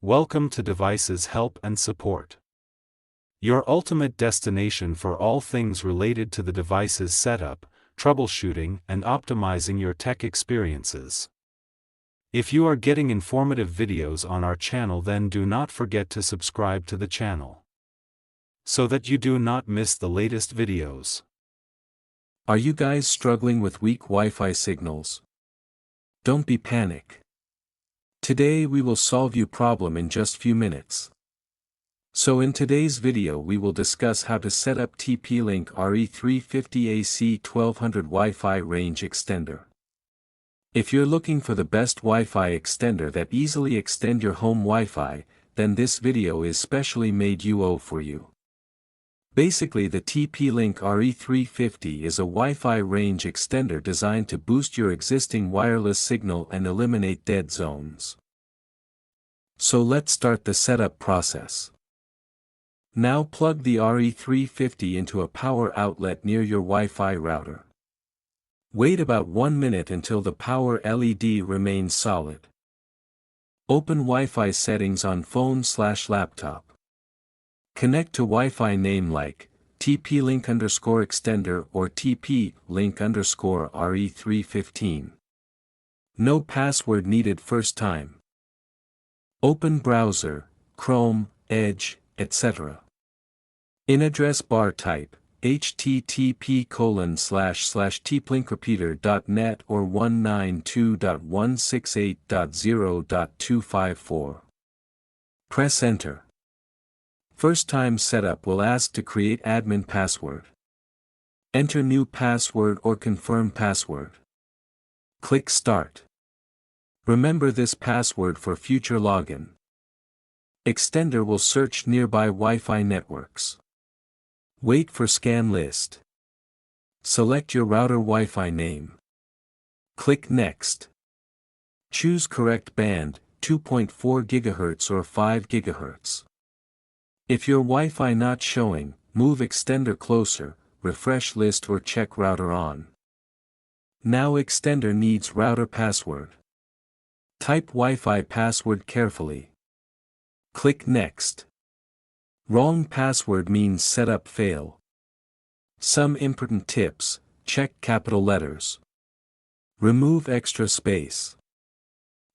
Welcome to Devices Help and Support, your ultimate destination for all things related to the device's setup, troubleshooting, and optimizing your tech experiences. If you are getting informative videos on our channel, then do not forget to subscribe to the channel, so that you do not miss the latest videos. Are you guys struggling with weak Wi-Fi signals? Don't be panic. Today we will solve your problem in just few minutes. So in today's video we will discuss how to set up TP-Link RE350 AC1200 Wi-Fi range extender. If you're looking for the best Wi-Fi extender that easily extend your home Wi-Fi, then this video is specially made for you. Basically, the TP-Link RE350 is a Wi-Fi range extender designed to boost your existing wireless signal and eliminate dead zones. So let's start the setup process. Now plug the RE350 into a power outlet near your Wi-Fi router. Wait about 1 minute until the power LED remains solid. Open Wi-Fi settings on phone/laptop. Connect to Wi-Fi name like TP-Link_extender or TP-Link_RE315. No password needed first time. Open browser, Chrome, Edge, etc. In address bar type, http://tplinkrepeater.net or 192.168.0.254. Press enter. First time setup will ask to create admin password. Enter new password or confirm password. Click Start. Remember this password for future login. Extender will search nearby Wi-Fi networks. Wait for scan list. Select your router Wi-Fi name. Click Next. Choose correct band, 2.4 GHz or 5 GHz. If your Wi-Fi not showing, move extender closer, refresh list or check router on. Now extender needs router password. Type Wi-Fi password carefully. Click Next. Wrong password means setup fail. Some important tips: check capital letters. Remove extra space.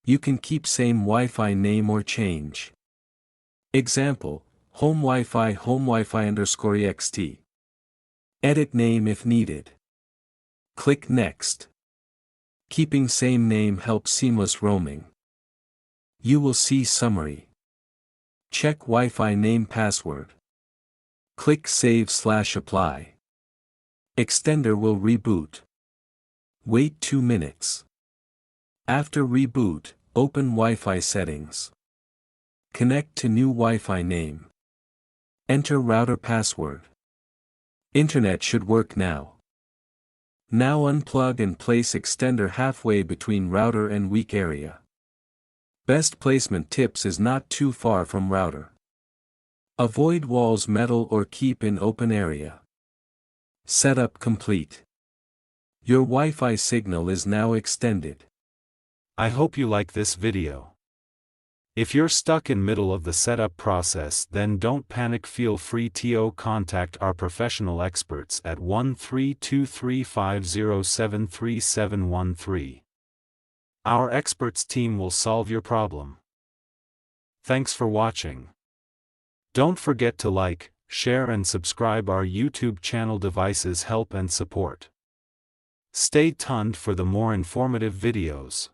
You can keep same Wi-Fi name or change. Example: home Wi-Fi _ext. Edit name if needed. Click Next. Keeping same name helps seamless roaming. You will see summary. Check Wi-Fi name password. Click Save/Apply. Extender will reboot. Wait 2 minutes. After reboot, open Wi-Fi settings. Connect to new Wi-Fi name. Enter router password. Internet should work now. Now unplug and place extender halfway between router and weak area. Best placement tips is not too far from router. Avoid walls, metal or keep in open area. Setup complete. Your Wi-Fi signal is now extended. I hope you like this video. If you're stuck in middle of the setup process, then don't panic, feel free to contact our professional experts at 132350737713. Our experts team will solve your problem. Thanks for watching. Don't forget to like, share and subscribe our YouTube channel Devices Help and Support. Stay tuned for the more informative videos.